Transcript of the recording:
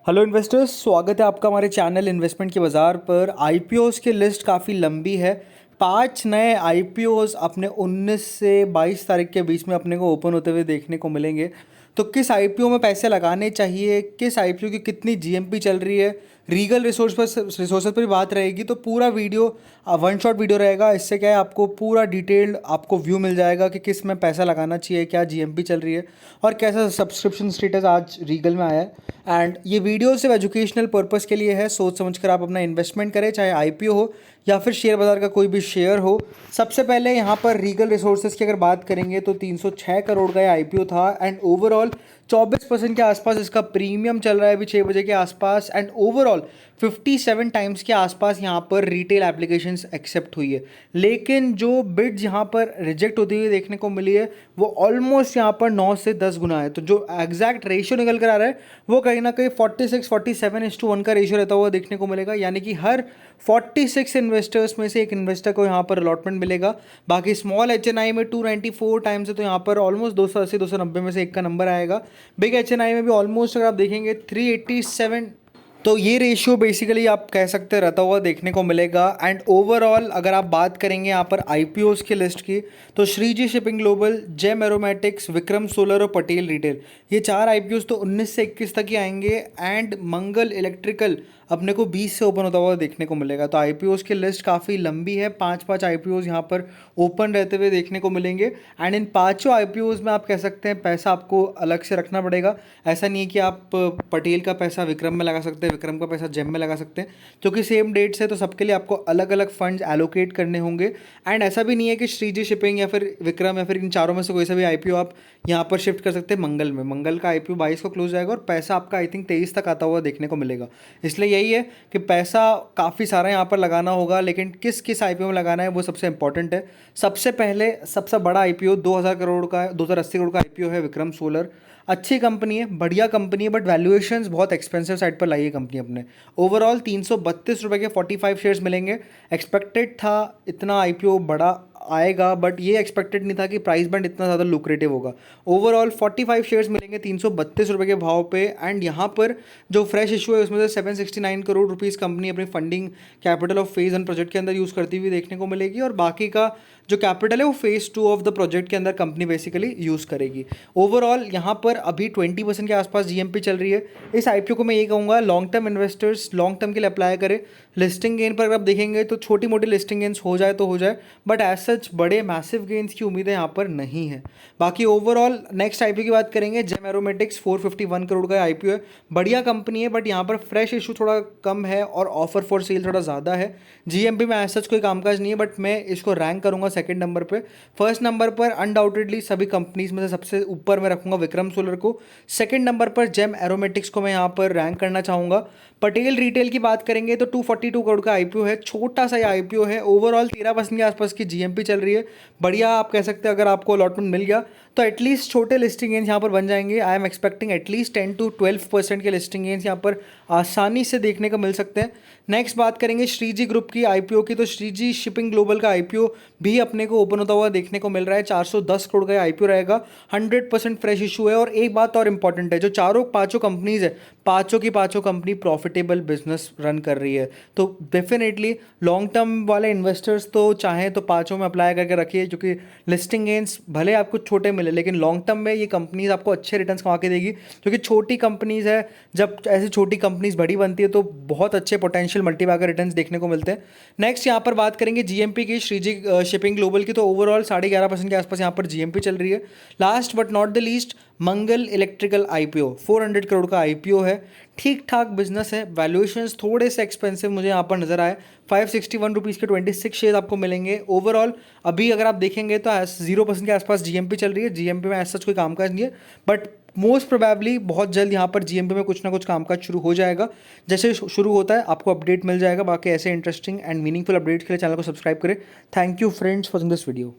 Hello investors, स्वागत है आपका हमारे चैनल इन्वेस्टमेंट के बाज़ार पर। आईपीओज़ की लिस्ट काफ़ी लंबी है। 5 नए आईपीओज़ अपने 19 से 22 तारीख के बीच में अपने को ओपन होते हुए देखने को मिलेंगे। तो किस आईपीओ में पैसे लगाने चाहिए, किस आईपीओ की कितनी जीएमपी चल रही है, रीगल रिसोर्सेज पर भी बात रहेगी। तो पूरा वीडियो वन शॉट वीडियो रहेगा। इससे क्या है, आपको पूरा डिटेल्ड आपको व्यू मिल जाएगा कि किस में पैसा लगाना चाहिए, क्या जीएमपी चल रही है और कैसा सब्सक्रिप्शन स्टेटस आज रीगल में आया है। एंड ये वीडियो सिर्फ एजुकेशनल पर्पस के लिए है। सोच समझ कर आप अपना इन्वेस्टमेंट करें, चाहे आईपीओ हो या फिर शेयर बाज़ार का कोई भी शेयर हो। सबसे पहले यहाँ पर रीगल रिसोर्सेज की अगर बात करेंगे तो 306 करोड़ का आईपीओ था एंड ओवरऑल 24% के आसपास इसका प्रीमियम चल रहा है अभी 6 बजे के आसपास। एंड ओवरऑल 57 टाइम्स के आसपास यहाँ पर रिटेल एप्लीकेशंस एक्सेप्ट हुई है। लेकिन जो बिड्स यहाँ पर रिजेक्ट होती हुई देखने को मिली है वो ऑलमोस्ट यहाँ पर 9 से 10 गुना है। तो जो एग्जैक्ट रेशियो निकल कर आ रहा है वो कहीं ना कहीं 46-47:1 का रेशियो रहता हुआ देखने को मिलेगा। यानी कि हर 46 इन्वेस्टर्स में से एक इन्वेस्टर को यहाँ पर अलॉटमेंट मिलेगा। बाकी स्मॉल एचएनआई में 294 टाइम्स है, तो यहाँ पर ऑलमोस्ट 280-290 में से एक का नंबर आएगा। बिग एचएनआई में भी ऑलमोस्ट अगर आप देखेंगे 387। तो ये रेशियो बेसिकली आप कह सकते हैं रहता हुआ देखने को मिलेगा। एंड ओवरऑल अगर आप बात करेंगे यहाँ पर आईपीओज़ की लिस्ट की, तो Shreeji shipping global, gem aromatics, Vikram solar और पटेल रिटेल, ये 4 आईपीओज़ तो 19 से 21 तक ही आएंगे। एंड मंगल इलेक्ट्रिकल अपने को 20 से ओपन होता हुआ देखने को मिलेगा। तो आईपीओज़ की लिस्ट काफ़ी लंबी है। 5 आईपीओज़ यहाँ पर ओपन रहते हुए देखने को मिलेंगे। एंड इन 5 आईपीओज़ में आप कह सकते हैं पैसा आपको अलग से रखना पड़ेगा। ऐसा नहीं है कि आप पटेल का पैसा विक्रम में लगा सकते हैं, विक्रम का पैसा जेम में लगा सकते हैं, क्योंकि सेम डेट्स है। तो सबके लिए आपको अलग अलग फंड्स एलोकेट करने होंगे। एंड ऐसा भी नहीं है कि श्रीजी शिपिंग या फिर विक्रम या फिर इन चारों में से कोई सा भी आईपीओ आप यहाँ पर शिफ्ट कर सकते हैं मंगल में। मंगल का आईपीओ 22 को क्लोज जाएगा और पैसा आपका आई थिंक 23 तक आता हुआ देखने को मिलेगा। इसलिए यही है कि पैसा काफ़ी सारा यहाँ पर लगाना होगा, लेकिन किस किस आईपीओ में लगाना है वो सबसे इंपॉर्टेंट है। सबसे पहले सबसे बड़ा आईपीओ 2000 करोड़ का, 2080 करोड़ का आईपीओ है विक्रम सोलर। अच्छी कंपनी है, बढ़िया कंपनी है, बट वैल्यूएशंस बहुत एक्सपेंसिव साइड पर लाई है कंपनी अपने। ओवरऑल 332 रुपये के 45 शेयर्स मिलेंगे। एक्सपेक्टेड था इतना आईपीओ बड़ा आएगा, बट ये एक्सपेक्टेड नहीं था कि प्राइस बैंड इतना ज़्यादा लुक्रेटिव होगा। ओवरऑल 45 शेयर्स मिलेंगे 332 रुपये के भाव पे। एंड यहाँ पर जो फ्रेश इशू है उसमें से 769 करोड़ रुपीज़ कंपनी अपनी funding capital of phase 1 project के अंदर यूज़ करती हुई देखने को मिलेगी, और बाकी का जो कैपिटल है वो फेज़ 2 ऑफ द प्रोजेक्ट के अंदर कंपनी बेसिकली यूज़ करेगी। ओवरऑल यहाँ पर अभी 20% के आसपास जीएमपी चल रही है। इस आईपीओ को मैं ये कहूँगा long term investors long term के लिए अप्लाई करें। लिस्टिंग गेन पर अगर आप देखेंगे तो छोटी मोटी लिस्टिंग गेन्स हो जाए तो हो जाए, बट एज सच बड़े मैसिव गेन्स की उम्मीदें यहाँ पर नहीं है। बाकी ओवरऑल नेक्स्ट आईपीओ की बात करेंगे, जेम एरोमेटिक्स 451 करोड़ का आईपीओ है। बढ़िया कंपनी है, बट यहाँ पर फ्रेश इशू थोड़ा कम है और ऑफर फॉर सेल थोड़ा ज़्यादा है। जीएमपी में एज सच कोई कामकाज नहीं है, बट मैं इसको रैंक करूँगा सेकंड नंबर पे। फर्स्ट नंबर पर अनडाउटेडली सभी कंपनीज में से सबसे ऊपर मैं रखूँगा विक्रम सोलर को। सेकंड नंबर पर जेम एरोमेटिक्स को मैं यहाँ पर रैंक करना चाहूँगा। पटेल रिटेल की बात करेंगे तो 242 करोड़ का आईपीओ है, छोटा सा आईपीओ है। ओवरऑल 13% के आसपास की जीएमपी चल रही है। बढ़िया आप कह सकते हैं, अगर आपको अलॉटमेंट मिल गया तो एटलीस्ट छोटे लिस्टिंग गेंस यहाँ पर बन जाएंगे। आई एम एक्सपेक्टिंग एटलीस्ट 10-12% के लिस्टिंग गेंस यहाँ पर आसानी से देखने को मिल सकते हैं। नेक्स्ट बात करेंगे श्रीजी ग्रुप की आईपीओ की, तो श्रीजी शिपिंग ग्लोबल का आईपीओ भी अपने को ओपन होता हुआ देखने को मिल रहा है। 410 करोड़ का आईपीओ रहेगा, 100% फ्रेश इशू है। और एक बात और इंपॉर्टेंट है, जो चारों पांचों कंपनीज है, पांचों की पांचों कंपनी प्रॉफिटेबल बिजनेस रन कर रही है। तो डेफिनेटली लॉन्ग टर्म वाले इन्वेस्टर्स तो चाहें तो पांचों में अप्लाई करके रखिए, क्योंकि लिस्टिंग गेंस भले आपको छोटे मिले लेकिन लॉन्ग टर्म में ये कंपनीज आपको अच्छे रिटर्न्स कमा के देगी। क्योंकि छोटी कंपनीज है, जब ऐसी छोटी कंपनीज बड़ी बनती है तो बहुत अच्छे पोटेंशियल मल्टीबैगर रिटर्न्स देखने को मिलते हैं। नेक्स्ट यहाँ पर बात करेंगे जीएमपी की, श्रीजी शिपिंग ग्लोबल की, तो ओवरऑल 11.5% के आसपास यहाँ पर जीएमपी चल रही है। Last but not the least Mangal electrical IPO 400 crore का आईपीओ है। ठीक ठाक बिजनेस है, वैल्यूएशंस थोड़े से एक्सपेंसिव मुझे यहाँ पर नजर आए। 561 रुपीज़ के 26 शेयर आपको मिलेंगे। ओवरऑल अभी अगर आप देखेंगे तो 0% के आसपास जीएमपी चल रही है। जीएमपी में ऐसा कोई कामकाज नहीं है, बट मोस्ट प्रोबेबली बहुत जल्द यहाँ पर जीएमपी में कुछ ना कुछ कामकाज शुरू हो जाएगा। जैसे शुरू होता है आपको अपडेट मिल जाएगा। बाकी ऐसे इंटरेस्टिंग एंड मीनिंगफुल अपडेट्स के लिए चैनल को सब्सक्राइब करें। Thank you friends for this video.